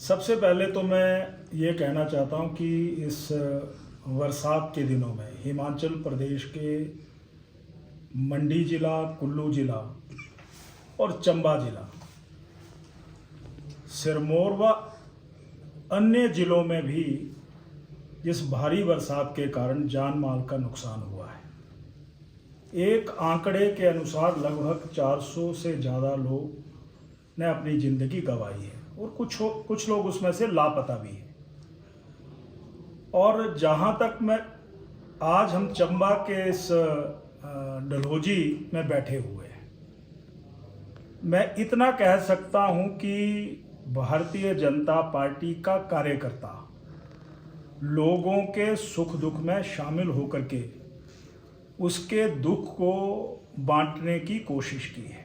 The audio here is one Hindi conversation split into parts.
सबसे पहले तो मैं ये कहना चाहता हूँ कि इस बरसात के दिनों में हिमाचल प्रदेश के मंडी ज़िला, कुल्लू ज़िला और चंबा ज़िला, सिरमौर व अन्य ज़िलों में भी इस भारी बरसात के कारण जान माल का नुकसान हुआ है। एक आंकड़े के अनुसार लगभग 400 से ज़्यादा लोग ने अपनी ज़िंदगी गंवाई है और कुछ लोग उसमें से लापता भी हैं। और जहाँ तक मैं आज हम चंबा के इस डलहौजी में बैठे हुए हैं, मैं इतना कह सकता हूँ कि भारतीय जनता पार्टी का कार्यकर्ता लोगों के सुख दुख में शामिल होकर के उसके दुख को बांटने की कोशिश की है।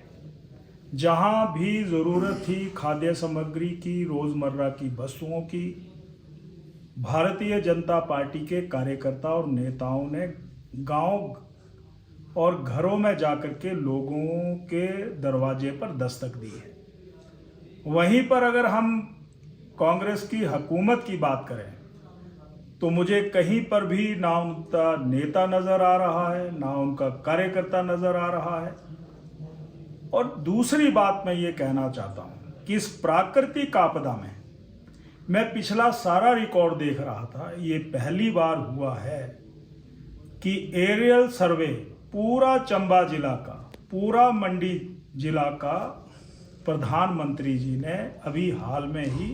जहाँ भी ज़रूरत थी खाद्य सामग्री की, रोज़मर्रा की वस्तुओं की, भारतीय जनता पार्टी के कार्यकर्ता और नेताओं ने गांव और घरों में जाकर के लोगों के दरवाजे पर दस्तक दी है। वहीं पर अगर हम कांग्रेस की हुकूमत की बात करें तो मुझे कहीं पर भी ना उनका नेता नज़र आ रहा है, ना उनका कार्यकर्ता नज़र आ रहा है। और दूसरी बात मैं ये कहना चाहता हूँ कि इस प्राकृतिक आपदा में मैं पिछला सारा रिकॉर्ड देख रहा था। ये पहली बार हुआ है कि एरियल सर्वे पूरा चंबा जिला का, पूरा मंडी जिला का प्रधानमंत्री जी ने अभी हाल में ही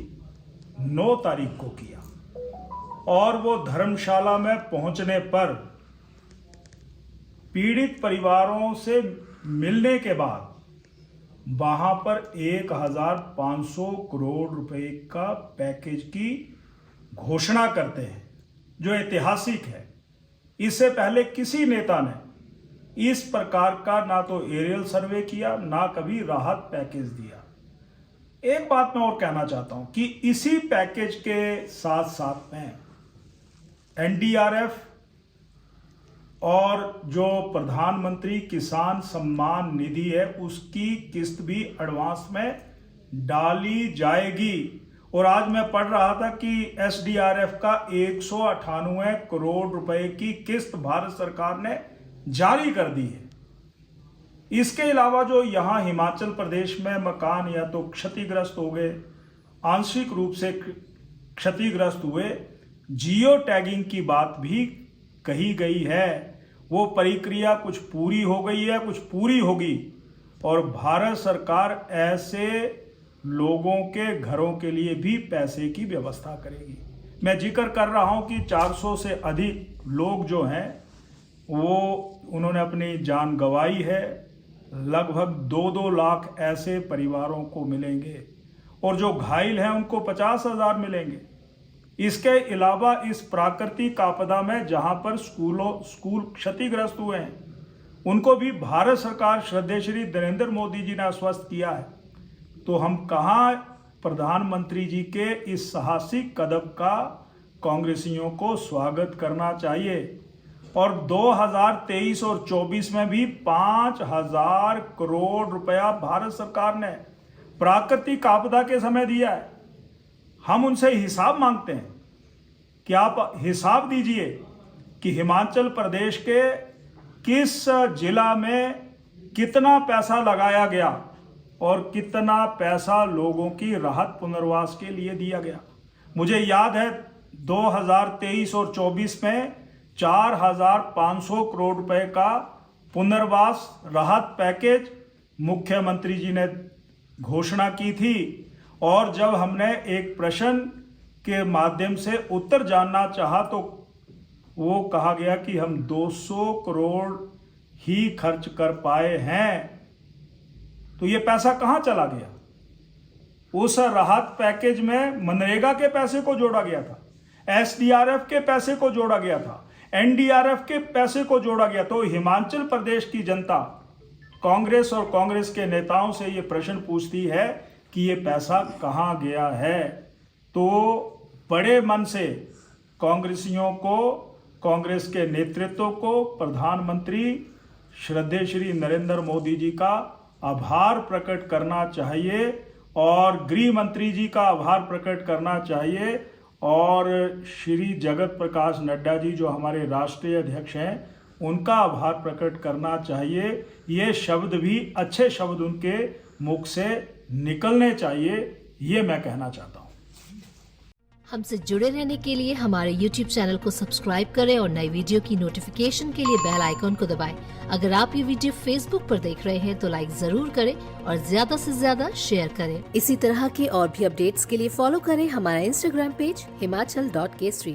9 तारीख को किया। और वो धर्मशाला में पहुंचने पर पीड़ित परिवारों से मिलने के बाद वहां पर 1500 करोड़ रुपए का पैकेज की घोषणा करते हैं, जो ऐतिहासिक है। इससे पहले किसी नेता ने इस प्रकार का ना तो एरियल सर्वे किया, ना कभी राहत पैकेज दिया। एक बात मैं और कहना चाहता हूं कि इसी पैकेज के साथ साथ में एनडीआरएफ और जो प्रधानमंत्री किसान सम्मान निधि है उसकी किस्त भी एडवांस में डाली जाएगी। और आज मैं पढ़ रहा था कि एसडीआरएफ का 198 करोड़ रुपए की किस्त भारत सरकार ने जारी कर दी है। इसके अलावा जो यहाँ हिमाचल प्रदेश में मकान या तो क्षतिग्रस्त हो गए, आंशिक रूप से क्षतिग्रस्त हुए, जियो टैगिंग की बात भी कही गई है। वो प्रक्रिया कुछ पूरी हो गई है, कुछ पूरी होगी और भारत सरकार ऐसे लोगों के घरों के लिए भी पैसे की व्यवस्था करेगी। मैं जिक्र कर रहा हूं कि 400 से अधिक लोग जो हैं वो उन्होंने अपनी जान गंवाई है। लगभग 2-2 लाख ऐसे परिवारों को मिलेंगे और जो घायल हैं उनको 50,000 मिलेंगे। इसके अलावा इस प्राकृतिक आपदा में जहां पर स्कूल क्षतिग्रस्त हुए हैं उनको भी भारत सरकार श्रद्धेय श्री नरेंद्र मोदी जी ने आश्वस्त किया है। तो हम कहां प्रधानमंत्री जी के इस साहसिक कदम का कांग्रेसियों को स्वागत करना चाहिए। और 2023 और 24 में भी 5,000 करोड़ रुपया भारत सरकार ने प्राकृतिक आपदा के समय दिया है। हम उनसे हिसाब मांगते हैं कि आप हिसाब दीजिए कि हिमाचल प्रदेश के किस जिला में कितना पैसा लगाया गया और कितना पैसा लोगों की राहत पुनर्वास के लिए दिया गया। मुझे याद है 2023 और 24 में 4,500 करोड़ रुपए का पुनर्वास राहत पैकेज मुख्यमंत्री जी ने घोषणा की थी। और जब हमने एक प्रश्न के माध्यम से उत्तर जानना चाहा तो वो कहा गया कि हम 200 करोड़ ही खर्च कर पाए हैं। तो ये पैसा कहां चला गया? उस राहत पैकेज में मनरेगा के पैसे को जोड़ा गया था, एसडीआरएफ के पैसे को जोड़ा गया था, एनडीआरएफ के पैसे को जोड़ा गया। तो हिमाचल प्रदेश की जनता कांग्रेस और कांग्रेस के नेताओं से ये प्रश्न पूछती है कि ये पैसा कहां गया है। तो बड़े मन से कांग्रेसियों को, कांग्रेस के नेतृत्व को प्रधानमंत्री श्रद्धेय श्री नरेंद्र मोदी जी का आभार प्रकट करना चाहिए और गृह मंत्री जी का आभार प्रकट करना चाहिए और श्री जगत प्रकाश नड्डा जी जो हमारे राष्ट्रीय अध्यक्ष हैं उनका आभार प्रकट करना चाहिए। ये शब्द भी अच्छे शब्द उनके मुख से निकलने चाहिए, ये मैं कहना चाहता हूँ। हमसे जुड़े रहने के लिए हमारे YouTube चैनल को सब्सक्राइब करें और नई वीडियो की नोटिफिकेशन के लिए बेल आइकॉन को दबाएं। अगर आप ये वीडियो Facebook पर देख रहे हैं तो लाइक जरूर करें और ज्यादा से ज्यादा शेयर करें। इसी तरह के और भी अपडेट्स के लिए फॉलो करें हमारा Instagram पेज himachal.kesri।